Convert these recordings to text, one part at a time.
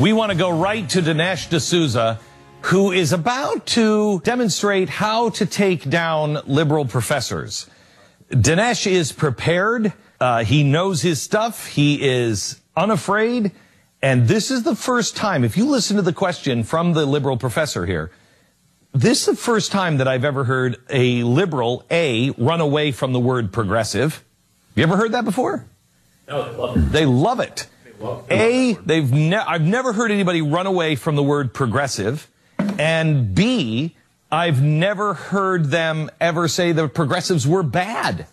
We want to go right to Dinesh D'Souza, who is about to demonstrate how to take down liberal professors. Dinesh is prepared. He knows his stuff. He is unafraid. And this is the first time, if you listen to the question from the liberal professor here, this is the first time that I've ever heard a liberal, run away from the word progressive. You ever heard that before? No, they love it. They love it. I've never heard anybody run away from the word progressive. And B, I've never heard them ever say the progressives were bad.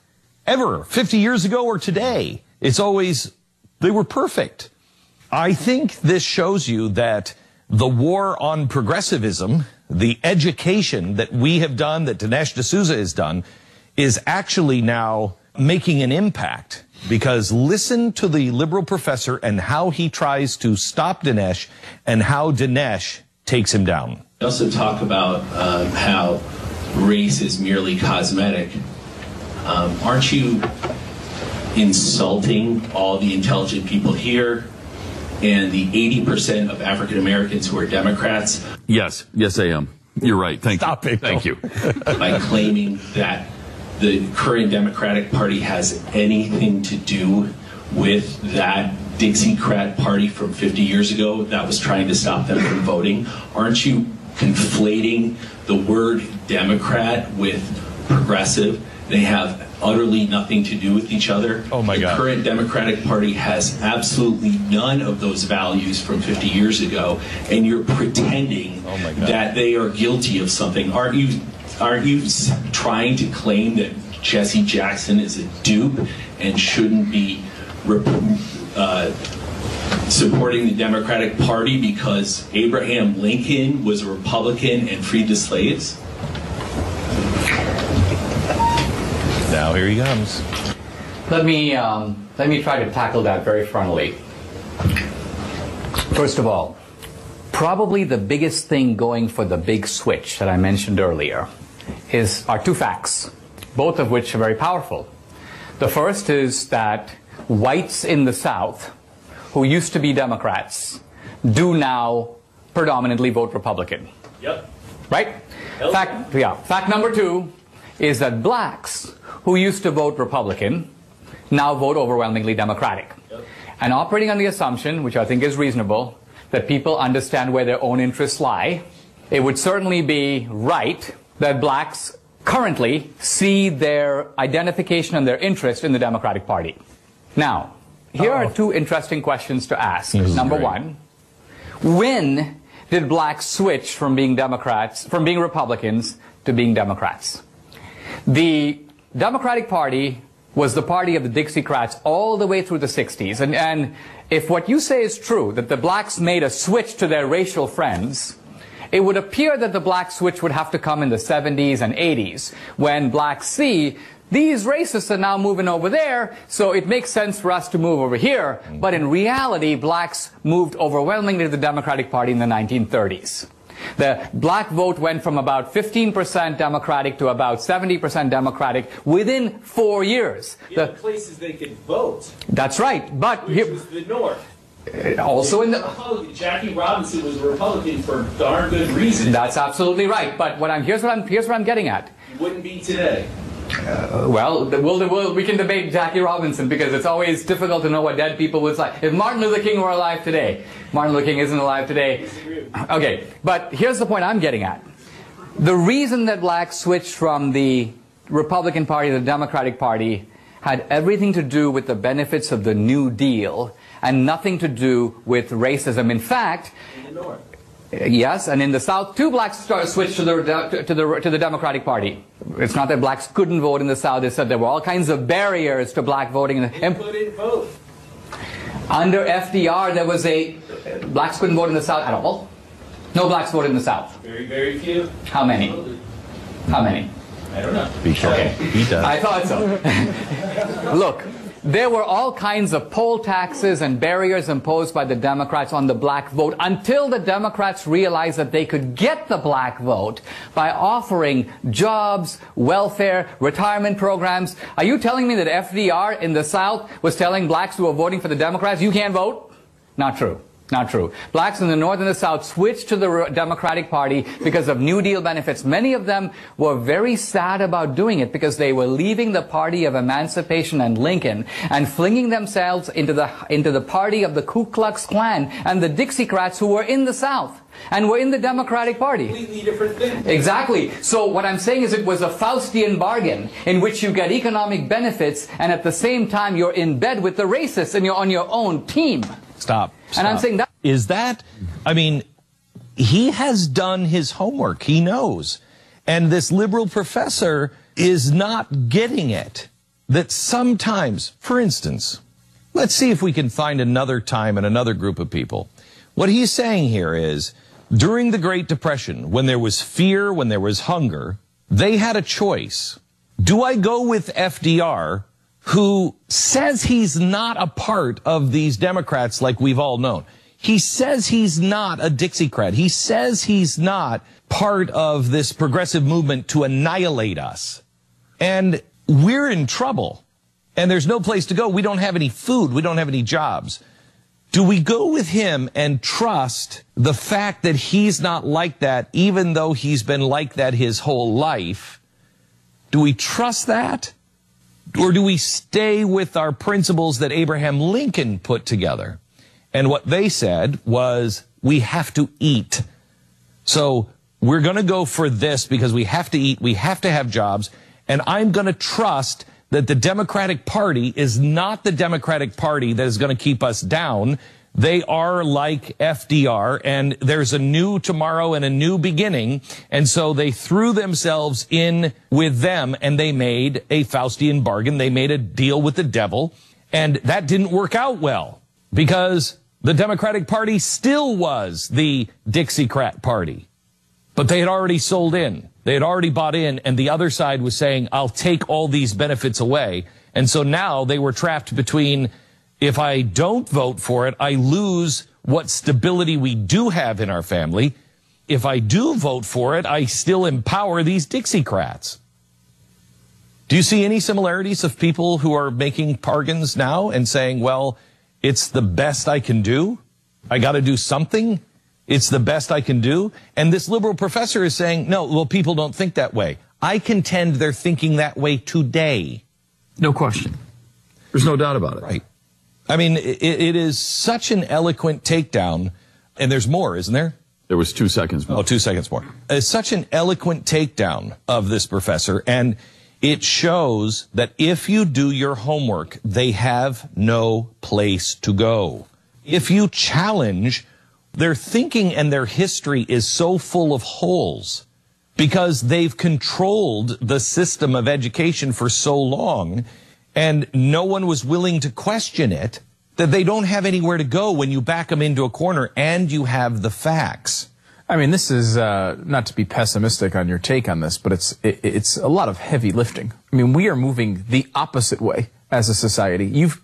Ever. 50 years ago or today. It's always, they were perfect. I think this shows you that the war on progressivism, the education that we have done, that Dinesh D'Souza has done, is actually now making an impact. Because listen to the liberal professor and how he tries to stop Dinesh and how Dinesh takes him down. We also talk about how race is merely cosmetic. Aren't you insulting all the intelligent people here and the 80% of African Americans who are Democrats? Yes, I am. You're right. Thank you. Stop it. Thank you. By claiming that the current Democratic Party has anything to do with that Dixiecrat party from 50 years ago that was trying to stop them from voting. Aren't you conflating the word Democrat with progressive? They have utterly nothing to do with each other. Oh my God. The current Democratic Party has absolutely none of those values from 50 years ago, and you're pretending that they are guilty of something. Aren't you trying to claim that Jesse Jackson is a dupe and shouldn't be supporting the Democratic Party because Abraham Lincoln was a Republican and freed the slaves? Now here he comes. Let me try to tackle that very frontally. First of all, probably the biggest thing going for the big switch that I mentioned earlier are two facts, both of which are very powerful. The first is that whites in the South, who used to be Democrats, do now predominantly vote Republican. Yep. Right? Fact number two is that blacks who used to vote Republican now vote overwhelmingly Democratic. Yep. And operating on the assumption, which I think is reasonable, that people understand where their own interests lie, it would certainly be right that blacks currently see their identification and their interest in the Democratic Party. Now, here are two interesting questions to ask. Number one, when did blacks switch from being Republicans to being Democrats? The Democratic Party was the party of the Dixiecrats all the way through the 60s. And if what you say is true, that the blacks made a switch to their racial friends, it would appear that the black switch would have to come in the 70s and 80s, when blacks see these racists are now moving over there, so it makes sense for us to move over here. But in reality, blacks moved overwhelmingly to the Democratic Party in the 1930s. The black vote went from about 15% Democratic to about 70% Democratic within 4 years. The places they could vote. That's right. But which was the North. Also in the Jackie Robinson was a Republican for darn good reason. That's absolutely right. But here's what I'm getting at. It wouldn't be today. We can debate Jackie Robinson because it's always difficult to know what dead people would say. If Martin Luther King were alive today, Martin Luther King isn't alive today. Okay, but here's the point I'm getting at. The reason that blacks switched from the Republican Party to the Democratic Party had everything to do with the benefits of the New Deal and nothing to do with racism. In fact, in the North. Yes, and in the South, too, blacks switched to the Democratic Party. It's not that blacks couldn't vote in the South. They said there were all kinds of barriers to black voting. They couldn't vote. Under FDR, there was blacks couldn't vote in the South at all. No blacks voted in the South. Very, very few. How many? How many? I don't know. Be sure. Okay. He does. I thought so. Look. There were all kinds of poll taxes and barriers imposed by the Democrats on the black vote until the Democrats realized that they could get the black vote by offering jobs, welfare, retirement programs. Are you telling me that FDR in the South was telling blacks who were voting for the Democrats, you can't vote? Not true. Not true. Blacks in the North and the South switched to the Democratic Party because of New Deal benefits. Many of them were very sad about doing it because they were leaving the party of emancipation and Lincoln and flinging themselves into the party of the Ku Klux Klan and the Dixiecrats who were in the South and were in the Democratic Party. Completely different thing. Exactly. So what I'm saying is it was a Faustian bargain in which you get economic benefits and at the same time you're in bed with the racists and you're on your own team. Stop. And I'm saying that is that, I mean, he has done his homework. He knows. And this liberal professor is not getting it. That sometimes, for instance, let's see if we can find another time and another group of people. What he's saying here is, during the Great Depression, when there was fear, when there was hunger, they had a choice. Do I go with FDR, who says he's not a part of these Democrats like we've all known? He says he's not a Dixiecrat. He says he's not part of this progressive movement to annihilate us. And we're in trouble. And there's no place to go. We don't have any food. We don't have any jobs. Do we go with him and trust the fact that he's not like that, even though he's been like that his whole life? Do we trust that? Or do we stay with our principles that Abraham Lincoln put together? And what they said was, we have to eat. So we're going to go for this because we have to eat, we have to have jobs, and I'm going to trust that the Democratic Party is not the Democratic Party that is going to keep us down. They are like FDR, and there's a new tomorrow and a new beginning. And so they threw themselves in with them, and they made a Faustian bargain. They made a deal with the devil, and that didn't work out well because the Democratic Party still was the Dixiecrat Party. But they had already sold in. They had already bought in, and the other side was saying, I'll take all these benefits away. And so now they were trapped between, if I don't vote for it, I lose what stability we do have in our family. If I do vote for it, I still empower these Dixiecrats. Do you see any similarities of people who are making bargains now and saying, well, it's the best I can do? I got to do something? It's the best I can do. And this liberal professor is saying, no, well, people don't think that way. I contend they're thinking that way today. No question. There's no doubt about it. Right. I mean, it is such an eloquent takedown. And there's more, isn't there? There was 2 seconds more. Oh, 2 seconds more. It's such an eloquent takedown of this professor. And it shows that if you do your homework, they have no place to go. If you challenge, their thinking and their history is so full of holes because they've controlled the system of education for so long and no one was willing to question it that they don't have anywhere to go when you back them into a corner and you have the facts. I mean, this is not to be pessimistic on your take on this, but it's a lot of heavy lifting. I mean, we are moving the opposite way as a society. You've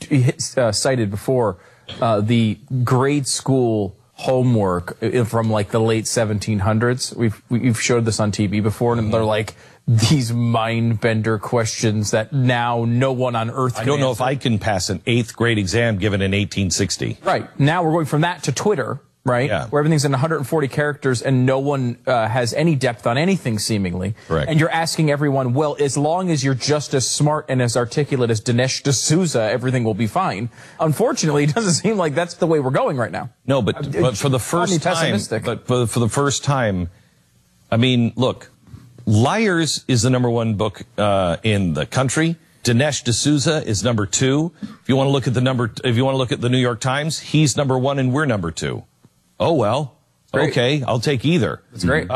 cited before the grade school homework from like the late 1700s. We've showed this on TV before, and they're like these mind bender questions that now no one on earth can I don't know answer. if I can pass an 8th grade exam given in 1860. Right. Now we're going from that to Twitter, right? Yeah. Where everything's in 140 characters and no one has any depth on anything seemingly. Correct. And you're asking everyone, well, as long as you're just as smart and as articulate as Dinesh D'Souza, everything will be fine. Unfortunately, it doesn't seem like that's the way we're going right now. No, but for the first time, for the first time, I mean, look, Liars is the #1 book in the country. Dinesh D'Souza is #2. If you want to look at the New York Times, he's #1 and we're #2. Oh well, great. Okay, I'll take either. That's great.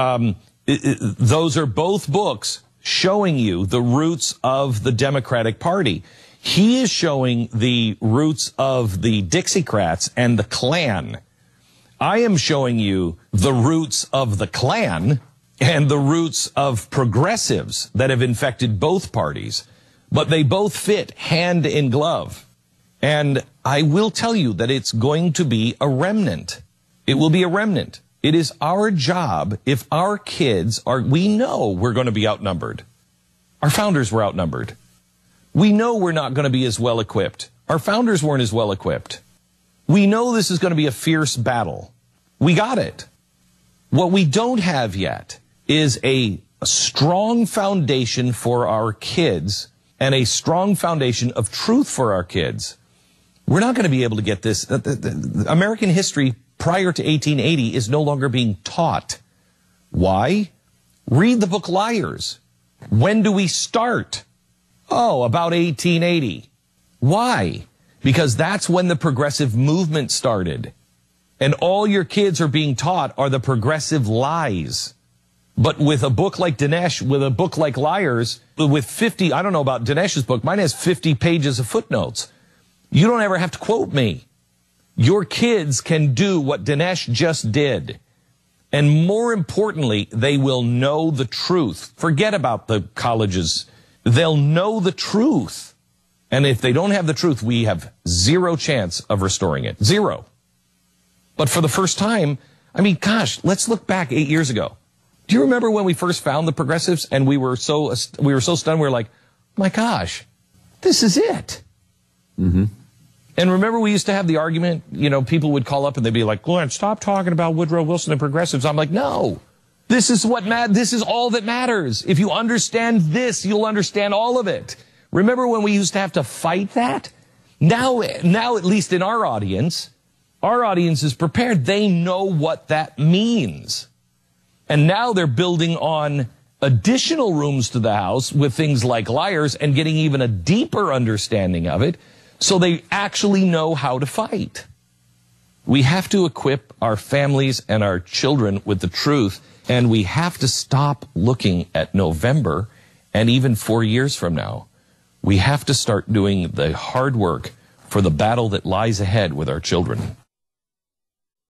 Those are both books showing you the roots of the Democratic Party. He is showing the roots of the Dixiecrats and the Klan. I am showing you the roots of the Klan and the roots of progressives that have infected both parties. But they both fit hand in glove. And I will tell you that it's going to be a remnant. It will be a remnant. It is our job, if our kids are, we know we're going to be outnumbered. Our founders were outnumbered. We know we're not going to be as well equipped. Our founders weren't as well equipped. We know this is going to be a fierce battle. We got it. What we don't have yet is a strong foundation for our kids and a strong foundation of truth for our kids. We're not going to be able to get this. American history prior to 1880 is no longer being taught. Why? Read the book Liars. When do we start? Oh, about 1880. Why? Because that's when the progressive movement started. And all your kids are being taught are the progressive lies. But with a book like Dinesh, with a book like Liars, with 50, I don't know about Dinesh's book, mine has 50 pages of footnotes. You don't ever have to quote me. Your kids can do what Dinesh just did. And more importantly, they will know the truth. Forget about the colleges. They'll know the truth. And if they don't have the truth, we have zero chance of restoring it. Zero. But for the first time, I mean, gosh, let's look back 8 years ago. Do you remember when we first found the progressives and we were so stunned? We were like, my gosh, this is it. Mm-hmm. And remember we used to have the argument, you know, people would call up and they'd be like, Glenn, stop talking about Woodrow Wilson and progressives. I'm like, no, this is this is all that matters. If you understand this, you'll understand all of it. Remember when we used to have to fight that? Now at least in our audience is prepared. They know what that means. And now they're building on additional rooms to the house with things like Liars and getting even a deeper understanding of it. So they actually know how to fight. We have to equip our families and our children with the truth, and we have to stop looking at November and even 4 years from now. We have to start doing the hard work for the battle that lies ahead with our children.